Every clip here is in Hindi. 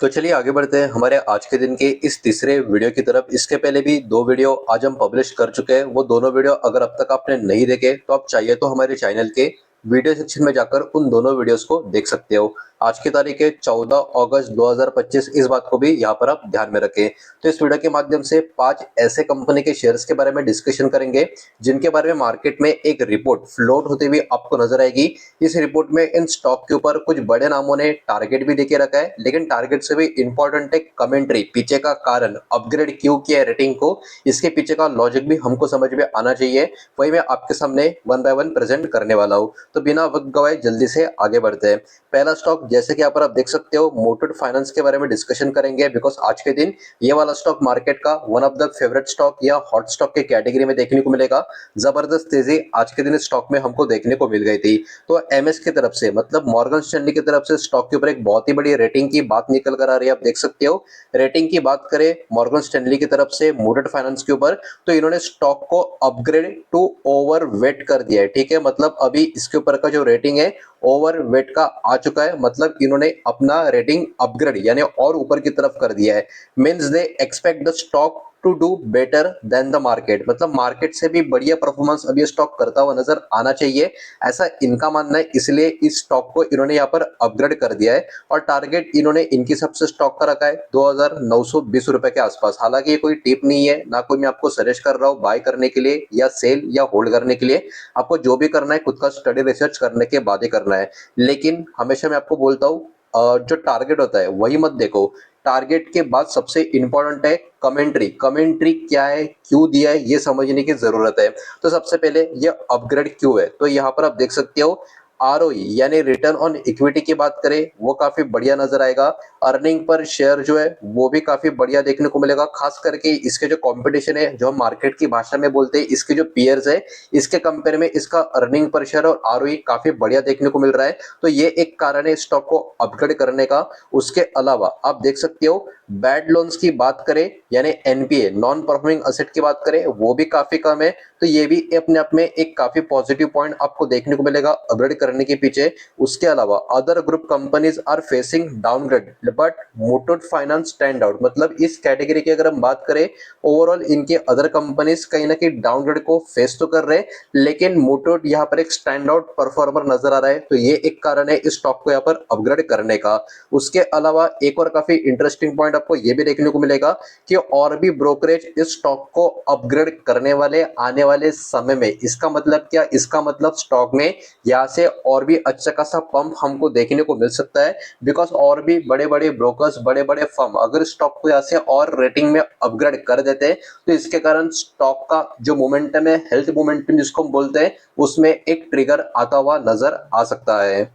तो चलिए आगे बढ़ते हैं हमारे आज के दिन के इस तीसरे वीडियो की तरफ। इसके पहले भी दो वीडियो आज हम पब्लिश कर चुके हैं। वो दोनों वीडियो अगर अब तक आपने नहीं देखे तो आप चाहिए तो हमारे चैनल के वीडियो सेक्शन में जाकर उन दोनों वीडियोस को देख सकते हो। आज की तारीख है 14 अगस्त 2025। इस बात को भी यहाँ पर आप ध्यान में रखें। तो इस वीडियो के माध्यम से 5 ऐसे कंपनी के शेयर्स के बारे में डिस्कशन करेंगे जिनके बारे में मार्केट में एक रिपोर्ट फ्लोट होते हुए आपको नजर आएगी। इस रिपोर्ट में इन स्टॉक के ऊपर कुछ बड़े नामों ने टारगेट भी देके रखा है, लेकिन टारगेट से भी इंपॉर्टेंट है कमेंट्री, पीछे का कारण, अपग्रेड क्यों किया है रेटिंग को, इसके पीछे का लॉजिक भी हमको समझ में आना चाहिए। वही मैं आपके सामने वन बाय वन प्रेजेंट करने वाला हूँ। तो बिना वक्त गवाए जल्दी से आगे बढ़ते हैं। पहला स्टॉक जैसे कि यहाँ पर आप देख सकते हो, मुथूट फाइनेंस के बारे में डिस्कशन करेंगे बिकॉज आज के दिन ये वाला स्टॉक मार्केट का one of the favourite stock या हॉट स्टॉक के कैटेगरी में देखने को मिलेगा। जबरदस्त तेजी आज के दिन इस स्टॉक में हमको देखने को मिल गई थी। तो एमएस की तरफ से मतलब मॉर्गन स्टैनली की तरफ से स्टॉक के ऊपर एक बहुत ही बड़ी रेटिंग की बात निकल कर आ रही है। आप देख सकते हो रेटिंग की बात करें मॉर्गन स्टैनली की तरफ से मुथूट फाइनेंस के ऊपर, तो इन्होंने स्टॉक को अपग्रेड टू ओवर वेट कर दिया है। ठीक है, मतलब अभी इसके ऊपर का जो रेटिंग है ओवर वेट का आ चुका है, मतलब इन्होंने अपना रेटिंग अपग्रेड यानी और ऊपर की तरफ कर दिया है। Means they expect the stock to do better than the market, मतलब मार्केट से भी बढ़िया परफॉर्मेंस अभी स्टॉक करता हुआ नजर आना चाहिए, ऐसा इनका मानना है। इसलिए इस स्टॉक को इन्होंने यहाँ पर अपग्रेड कर दिया है और टारगेट इन्होंने इनकी सबसे स्टॉक का रखा है 2920 रुपए के आसपास। हालांकि ये कोई टिप नहीं है, ना कोई मैं आपको सजेस्ट कर रहा हूँ बाय करने के लिए या सेल या होल्ड करने के लिए। आपको जो भी करना है खुद का स्टडी रिसर्च करने के बाद ही करना है। लेकिन हमेशा मैं आपको बोलता हूँ जो टारगेट होता है वही मत देखो, टारगेट के बाद सबसे इंपॉर्टेंट है कमेंट्री। कमेंट्री क्या है, क्यों दिया है, ये समझने की जरूरत है। तो सबसे पहले ये अपग्रेड क्यों है, तो यहाँ पर आप देख सकते हो आरओई यानी रिटर्न ऑन इक्विटी की बात करें वो काफी बढ़िया नजर आएगा। अर्निंग पर शेयर जो है वो भी काफी बढ़िया देखने को मिलेगा। खास करके इसके जो कंपटीशन है, जो हम मार्केट की भाषा में बोलते हैं इसके जो पीयर्स है, इसके कंपेयर में इसका अर्निंग पर शेयर और आरओई काफी बढ़िया देखने को मिल रहा है। तो ये एक कारण है स्टॉक को अपग्रेड करने का। उसके अलावा आप देख सकते हो बैड लोन्स की बात करें यानी एनपीए नॉन परफॉर्मिंग असेट की बात करें वो भी काफी कम है। तो ये भी अपने आप में एक काफी पॉजिटिव पॉइंट आपको देखने को मिलेगा अपग्रेड करने के पीछे। उसके अलावा other group companies are facing downgrade but Muthoot finance stand out, मतलब इस कैटेगरी की अगर हम बात करें ओवरऑल इनके अदर कंपनीज कहीं ना कहीं डाउनग्रेड को फेस तो कर रहे हैं, लेकिन मुथूट यहाँ पर एक स्टैंड आउट परफॉर्मर नजर आ रहा है। तो ये एक कारण है इस स्टॉक को यहाँ पर अपग्रेड करने का। उसके अलावा एक और काफी इंटरेस्टिंग पॉइंट आपको ये भी देखने को मिलेगा कि और भी ब्रोकरेज इस स्टॉक को अपग्रेड करने वाले आने वाले समय में। इसका मतलब क्या, इसका मतलब स्टॉक में यहाँ से और भी अच्छा खासा पंप हमको देखने को मिल सकता है। बिकॉज और भी बड़े बड़े ब्रोकर्स, बड़े बड़े फर्म अगर स्टॉक को यहाँ से और रेटिंग में अपग्रेड कर देते हैं तो इसके कारण स्टॉक का जो मोमेंटम है, हेल्थ मोमेंटम जिसको हम बोलते हैं, उसमें एक ट्रिगर आता हुआ नजर आ सकता है।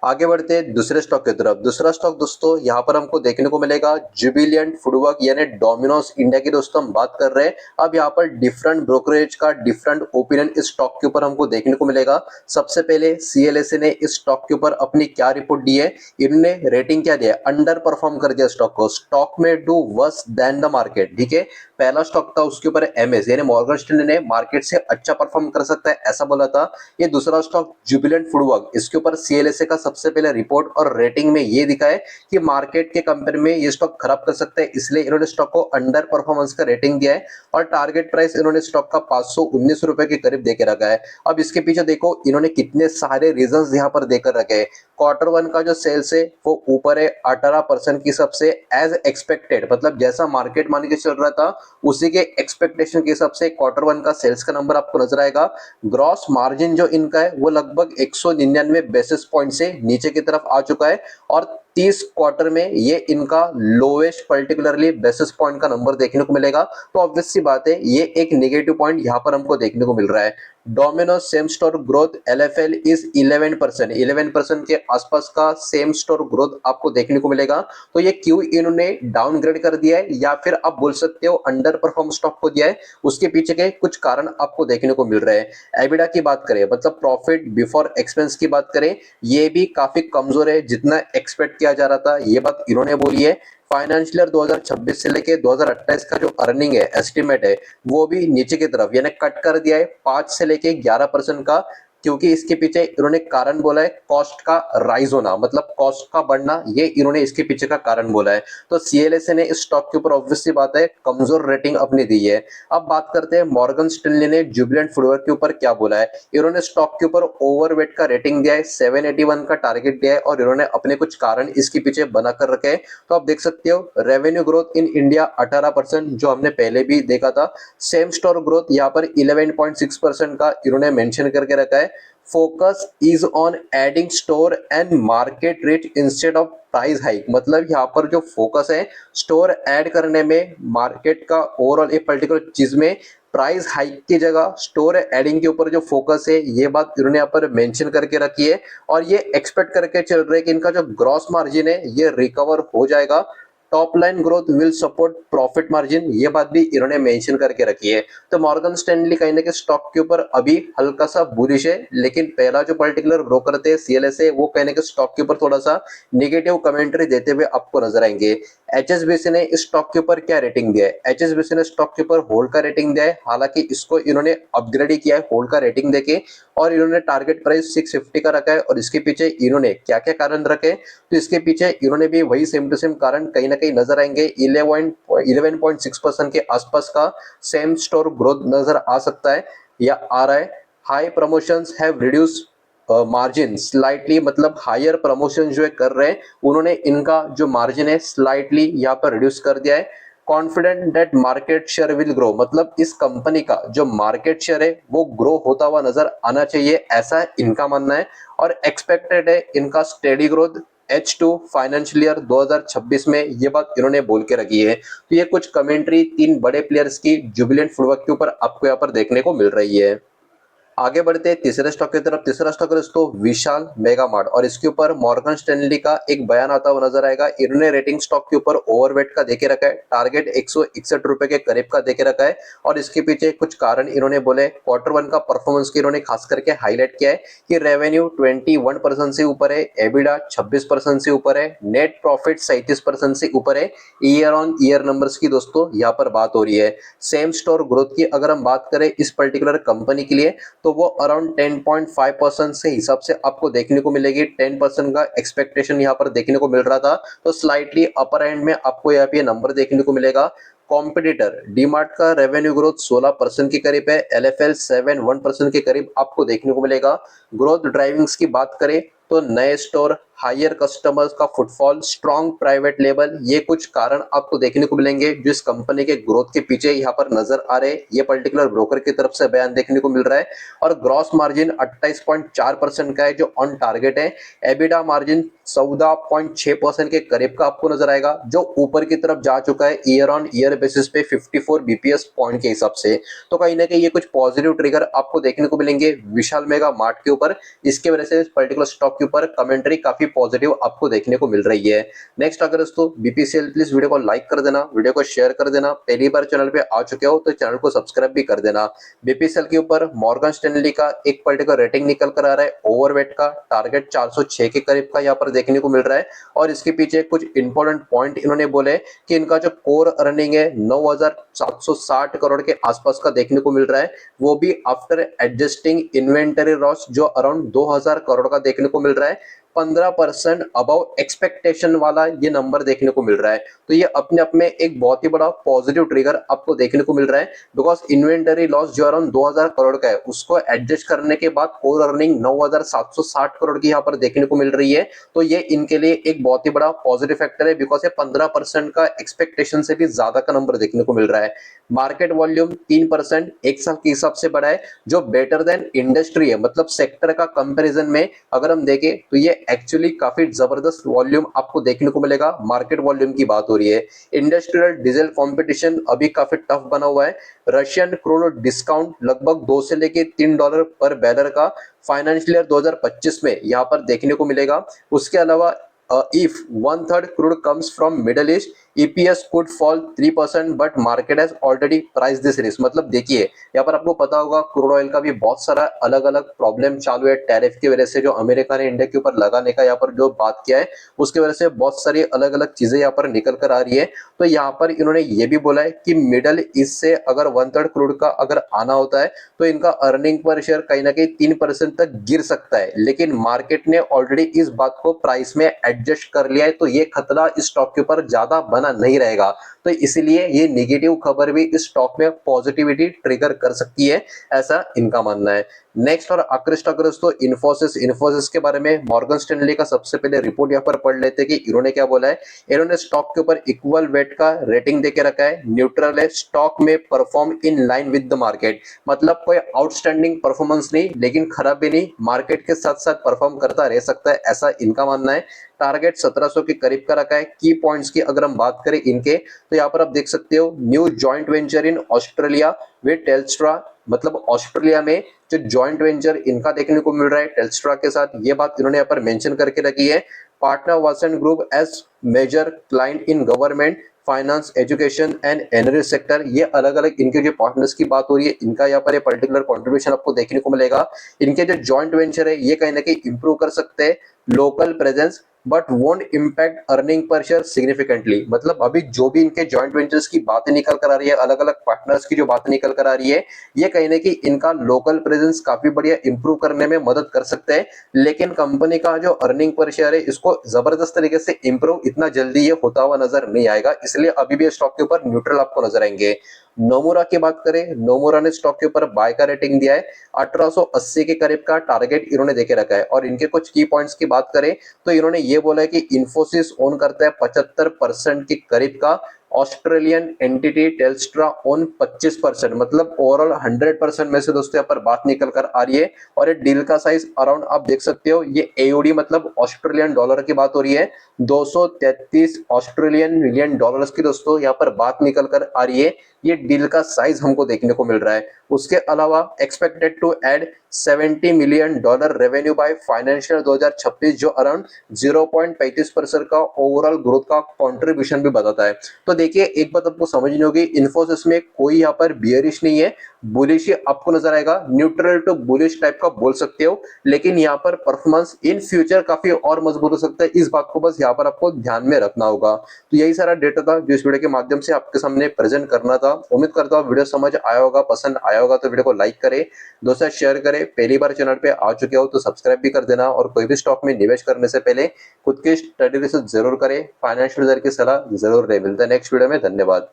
आगे बढ़ते हैं दूसरे स्टॉक की तरफ। दूसरा स्टॉक दोस्तों यहाँ पर हमको देखने को मिलेगा जुबिलिएंट फूडवर्क यानी डोमिनोज इंडिया की दोस्तों हम बात कर रहे हैं। अब यहाँ पर डिफरेंट ब्रोकरेज का डिफरेंट ओपिनियन इस स्टॉक के ऊपर हमको देखने को मिलेगा। सबसे पहले सीएलएसए ने इस स्टॉक के ऊपर अपनी क्या रिपोर्ट दी है, इन्होंने रेटिंग क्या दिया है, अंडर परफॉर्म कर दिया स्टॉक को, स्टॉक में do worse than the market. ठीक है, पहला स्टॉक था उसके ऊपर एमएस यानी मॉर्गन स्टैनली ने मार्केट से अच्छा परफॉर्म कर सकता है ऐसा बोला था। ये दूसरा स्टॉक जुबिलेंट फूडवर्क, इसके ऊपर सीएलएसए का सबसे पहले रिपोर्ट और रेटिंग में ये दिखा है कि मार्केट के कंपेयर में ये स्टॉक खराब कर सकता है, इसलिए इन्होंने स्टॉक को अंडर परफॉर्मेंस का रेटिंग दिया है और टारगेट प्राइस इन्होंने स्टॉक का 519 रुपए के करीब देके रखा है। अब इसके पीछे देखो इन्होंने कितने सारे रीजंस यहाँ पर देकर रखे हैं। क्वार्टर वन का जो सेल्स है वो ऊपर है 18% की सबसे एज एक्सपेक्टेड, मतलब जैसा मार्केट मान के चल रहा था उसी के एक्सपेक्टेशन के हिसाब से क्वार्टर वन का सेल्स का नंबर आपको नजर आएगा। ग्रॉस मार्जिन जो इनका है वो लगभग 199 बेसिस पॉइंट से नीचे की तरफ आ चुका है और 30 क्वार्टर में ये इनका लोएस्ट पर्टिकुलरली बेसिस पॉइंट का नंबर देखने को मिलेगा। तो ऑब्वियस सी बात है ये एक नेगेटिव पॉइंट यहाँ पर हमको देखने को मिल रहा है। Domino's same store growth LFL is 11%, 11% के आसपास का सेम स्टोर ग्रोथ आपको देखने को मिलेगा। तो ये क्यों इन्होंने डाउनग्रेड कर दिया है या फिर आप बोल सकते हो अंडर परफॉर्म स्टॉक को दिया है, उसके पीछे के कुछ कारण आपको देखने को मिल रहे हैं। एबिडा की बात करें मतलब प्रॉफिट बिफोर एक्सपेंस की बात करें, ये भी काफी कमजोर है जितना एक्सपेक्ट किया जा रहा था, ये बात इन्होंने बोली है। फाइनेंशियल ईयर 2026 से लेके 2028 का जो अर्निंग है एस्टिमेट है वो भी नीचे की तरफ यानी कट कर दिया है 5 से लेके 11% का। क्योंकि इसके पीछे इन्होंने कारण बोला है कॉस्ट का राइज होना, मतलब कॉस्ट का बढ़ना, ये इन्होंने इसके पीछे का कारण बोला है। तो सीएलएसए ने इस स्टॉक के ऊपर ऑब्वियसली बात है कमजोर रेटिंग अपनी दी है। अब बात करते हैं मॉर्गन स्टैनली ने जुबिलेंट फूडवर्क के ऊपर क्या बोला है। इन्होंने स्टॉक के ऊपर ओवरवेट का रेटिंग दिया है, 781 का टारगेट दिया है और इन्होंने अपने कुछ कारण इसके पीछे बना कर रखे हैं। तो आप देख सकते हो रेवेन्यू ग्रोथ इन इंडिया 18% जो हमने पहले भी देखा था। सेम स्टोर ग्रोथ यहाँ पर 11.6% का इन्होंने मेंशन करके रखा है। Focus is on adding store and market rate instead of price hike, मतलब यहाँ पर जो फोकस है स्टोर ऐड करने में, मार्केट का ओवरऑल एक पर्टिकुलर चीज में प्राइस हाइक की जगह स्टोर एडिंग के ऊपर जो फोकस है, ये बात इन्होंने यहाँ पर मेंशन करके रखी है। और ये एक्सपेक्ट करके चल रहे हैं कि इनका जो ग्रॉस मार्जिन है ये रिकवर हो जाएगा। Top line growth will support profit margin, ये बात भी इन्होंने मेंशन करके रखी है। तो मॉर्गन स्टैनली कहीं ना कहीं स्टॉक के ऊपर अभी हल्का सा बुलिश है, लेकिन पहला जो पर्टिकुलर ब्रोकर थे सीएलएसए वो कहने के स्टॉक के ऊपर थोड़ा सा नेगेटिव कमेंट्री देते हुए आपको नजर आएंगे। एचएसबीसी ने इस स्टॉक के ऊपर क्या रेटिंग दिया है। एचएसबीसी ने स्टॉक के ऊपर होल्ड का रेटिंग दिया है, हालांकि इसको इन्होंने अपग्रेड ही किया है होल्ड का रेटिंग देके, और इन्होंने टारगेट प्राइस 650 का रखा है। और इसके पीछे इन्होंने क्या क्या कारण रखे, तो इसके पीछे इन्होंने भी वही सेम टू सेम कारण कहीं ना कहीं नजर आएंगे। 11.6% के आसपास का सेम स्टोर ग्रोथ नजर आ सकता है या आ रहा है। High promotions have reduce margin slightly, मतलब हायर प्रमोशन जो है कर रहे हैं उन्होंने इनका जो मार्जिन है स्लाइटली यहाँ पर रिड्यूस कर दिया है। Confident that market share will grow, मतलब इस कंपनी का जो मार्केट शेयर है वो ग्रो होता हुआ नजर आना चाहिए, ऐसा इनका मानना है। और एक्सपेक्टेड है इनका steady growth H2 financial year 2026 में, ये बात इन्होंने बोल के रखी है। तो ये कुछ कमेंट्री तीन बड़े प्लेयर्स की जुबिलेंट फूडवर्क के ऊपर आपको यहाँ पर देखने को मिल रही है। आगे बढ़ते हैं तीसरे स्टॉक की तरफ। तीसरा स्टॉक है दोस्तों विशाल मेगा मार्ट, और इसके ऊपर मॉर्गन स्टैनली का एक बयान आता हुआ नजर आएगा। इन्होंने रेटिंग स्टॉक के ऊपर ओवरवेट का देके रखा है, टारगेट 161 रुपए के करीब का देके रखा है। और इसके पीछे कुछ कारण इन्होंने बोले। Q1 का परफॉर्मेंस की इन्होंने खास करके हाईलाइट किया है कि रेवेन्यू 21% से ऊपर है, एबिडा 26% से ऊपर है, नेट प्रॉफिट 37% से ऊपर है। ईयर ऑन ईयर नंबर्स की दोस्तों यहाँ पर बात हो रही है। सेम स्टोर ग्रोथ की अगर हम बात करें इस पर्टिकुलर कंपनी के लिए, तो वो अराउंड 10.5% से हिसाब से आपको देखने को मिलेगी। 10% का एक्सपेक्टेशन यहाँ पर देखने को मिल रहा था, तो स्लाइटली अपर एंड में आपको यहाँ पे नंबर देखने को मिलेगा। कॉम्पिटिटर डीमार्ट का रेवेन्यू ग्रोथ 16% के करीब है, एलएफएल 7.1% के करीब आपको देखने को मिलेगा। ग्रोथ ड्राइविंग्स की बात करें तो नए स्टोर, हायर कस्टमर्स का फुटफॉल, स्ट्रॉन्ग प्राइवेट लेबल, ये कुछ कारण आपको देखने को मिलेंगे जो इस कंपनी के ग्रोथ के पीछे यहाँ पर नजर आ रहे हैं। ये पर्टिकुलर ब्रोकर की तरफ से बयान देखने को मिल रहा है। और ग्रॉस मार्जिन 28.4% का है जो ऑन टारगेट है। एबिडा मार्जिन 14.6% के करीब का आपको नजर आएगा, जो ऊपर की तरफ जा चुका है ईयर ऑन ईयर बेसिस पे 54 बीपीएस पॉइंट के हिसाब से। तो कहीं ना कहीं ये कुछ पॉजिटिव ट्रिगर आपको देखने को मिलेंगे विशाल मेगा मार्ट के ऊपर। इसके वजह से इस पर्टिकुलर स्टॉक के ऊपर कमेंट्री काफी पॉजिटिव आपको देखने को मिल रही है। नेक्स्ट अगर दोस्तों बीपीसीएल, प्लीज वीडियो को लाइक कर देना, वीडियो को शेयर कर देना। पहली बार चैनल पे आ चुके हो तो चैनल को सब्सक्राइब भी कर देना। बीपीसीएल के ऊपर मॉर्गन स्टैनली का एक पर्टिकुलर रेटिंग निकल कर आ रहा है, ओवरवेट का, टारगेट 406 के करीब का यहाँ पर देखने को मिल रहा है। और इसके पीछे कुछ इंपॉर्टेंट पॉइंट इन्होंने बोले कि इनका जो कोर अर्निंग है 9,760 करोड़ के आसपास का देखने को मिल रहा है, वो भी आफ्टर एडजस्टिंग इन्वेंटरी लॉस जो अराउंड 2,000 करोड़ का देखने को मिल रहा है। 15% अबव एक्सपेक्टेशन वाला ये नंबर देखने को मिल रहा है। तो ये अपने आप में एक बहुत ही बड़ा पॉजिटिव ट्रिगर आपको देखने को मिल रहा है, बिकॉज इन्वेंटरी लॉस जो अराउंड 2000 करोड़ का है उसको एडजस्ट करने के बाद कोर अर्निंग 9,760 करोड़ की यहाँ पर देखने को मिल रही है। तो ये इनके लिए एक बहुत ही बड़ा पॉजिटिव फैक्टर है, बिकॉज ये 15% का एक्सपेक्टेशन से भी ज्यादा का नंबर देखने को मिल रहा है। मार्केट वॉल्यूम 3% एक साल के हिसाब से बढ़ा है, जो बेटर देन इंडस्ट्री है, मतलब सेक्टर का कंपैरिजन में अगर हम देखें तो ये एक्चुअली काफी जबरदस्त वॉल्यूम आपको देखने को मिलेगा। मार्केट वॉल्यूम की बात हो रही है। इंडस्ट्रियल डीजल कंपटीशन अभी काफी टफ बना हुआ है। रशियन क्रूड डिस्काउंट लगभग 2 से लेके $3 पर बैरल का फाइनेंशियल ईयर 2025 में यहाँ पर देखने को मिलेगा। उसके अलावा if 1/3 crude comes from middle east, EPS could fall 3% but market has already price this risk. मतलब देखिए यहाँ पर आपको पता होगा क्रूड ऑयल का भी बहुत सारा अलग अलग प्रॉब्लम चालू है टैरिफ की वजह से, जो अमेरिका ने इंडिया के ऊपर लगाने का यहाँ पर जो बात किया है उसकी वजह से बहुत सारी अलग अलग चीजें यहाँ पर निकल कर आ रही है। तो यहाँ पर इन्होंने ये भी बोला है कि मिडल ईस्ट से अगर 1/3 क्रूड का अगर आना होता है तो इनका अर्निंग पर शेयर कहीं ना कहीं 3% तक गिर सकता है, लेकिन मार्केट ने ऑलरेडी इस बात को प्राइस में एडजस्ट कर लिया है, तो ये खतरा इस स्टॉक के ऊपर ज्यादा बना नहीं रहेगा। तो इसलिए ये नेगेटिव खबर भी इस स्टॉक में पॉजिटिविटी ट्रिगर कर सकती है, ऐसा इनका मानना है। नेक्स्ट और आखिरी स्टॉक तो इन्फोसिस के बारे में मॉर्गन स्टैनली का सबसे पहले रिपोर्ट यहाँ पर पढ़ लेते हैं कि इन्होंने क्या बोला है। इन्होंने स्टॉक के ऊपर इक्वल वेट का रेटिंग देके रखा है, न्यूट्रल है, स्टॉक में perform in line with the market. मतलब कोई आउटस्टैंडिंग परफॉर्मेंस नहीं लेकिन खराब भी नहीं, मार्केट के साथ साथ परफॉर्म करता रह सकता है, ऐसा इनका मानना है। टारगेट 1700 के करीब का रखा है। की पॉइंट्स की अगर हम बात करें इनके, तो यहाँ पर आप देख सकते हो new joint venture in Australia with Telstra. मतलब ऑस्ट्रेलिया में जो जॉइंट वेंचर इनका देखने को मिल रहा है टेल्स्ट्रा के साथ, ये बात इन्होंने यहाँ पर मेंशन करके रखी है। Partner Vasan group as major client in government finance education and energy sector. ये अलग अलग इनके जो पार्टनर्स की बात हो रही है, इनका यहाँ पर ये पर्टिकुलर कंट्रीब्यूशन आपको देखने को मिलेगा। इनके जो जॉइंट वेंचर है ये कहीं ना कहीं इंप्रूव कर सकते हैं local presence but won't impact earning per share significantly. मतलब अभी जो भी इनके जॉइंट वेंचर्स की बातें निकल कर आ रही है, अलग अलग पार्टनर्स की जो बातें निकल कर आ रही है, ये कहीं ना कहीं इनका लोकल प्रेजेंस काफी बढ़िया इंप्रूव करने में मदद कर सकते हैं, लेकिन कंपनी का जो अर्निंग पर शेयर है इसको जबरदस्त तरीके से इंप्रूव इतना जल्दी ये होता हुआ नजर नहीं आएगा, इसलिए अभी भी स्टॉक के ऊपर न्यूट्रल आपको नजर आएंगे। नोमुरा की बात करें, नोमुरा ने स्टॉक के ऊपर बाय का रेटिंग दिया है, 1880 के करीब का टारगेट इन्होंने देके रखा है। और इनके कुछ की पॉइंट्स की बात करें तो इन्होंने ये बोला है कि इन्फोसिस ओन करता है 75% के करीब का, ऑस्ट्रेलियन एंटिटी टेल्स्ट्रा ओन 25%। मतलब ओवरऑल 100% में से दोस्तों यहाँ पर बात निकल कर आ रही है। और ये डील का साइज अराउंड आप देख सकते हो, ये एओडी मतलब ऑस्ट्रेलियन डॉलर की बात हो रही है, 233 ऑस्ट्रेलियन मिलियन डॉलर्स की दोस्तों यहाँ पर बात निकल कर आ रही है। ये डील का साइज हमको देखने को मिल रहा है। उसके अलावा expected to add $70 million revenue by financial 2026, जो अराउंड 0.35% का ओवरऑल ग्रोथ का कंट्रीब्यूशन भी बताता है। तो देखिए एक बात आपको समझनी होगी, इन्फोसिस में कोई यहाँ पर बियरिश नहीं है, बुलिश आपको नजर आएगा, न्यूट्रल टू बुलिश टाइप का बोल सकते हो, लेकिन यहाँ पर परफॉर्मेंस इन फ्यूचर काफी और मजबूत हो सकता है, इस बात को बस यहाँ पर आपको ध्यान में रखना होगा। तो यही सारा डेटा था जो इस वीडियो के माध्यम से आपके सामने प्रेजेंट करना था। उम्मीद करता हूँ वीडियो समझ आया होगा, पसंद आया होगा तो वीडियो को लाइक करें, दोस्तों शेयर करें, पहली बार चैनल पे आ चुके हो तो सब्सक्राइब भी कर देना, और कोई भी स्टॉक में निवेश करने से पहले खुद की स्टडी रिसर्च जरूर करें, फाइनेंशियल की सलाह जरूर लें। मिलते हैं नेक्स्ट वीडियो में, धन्यवाद।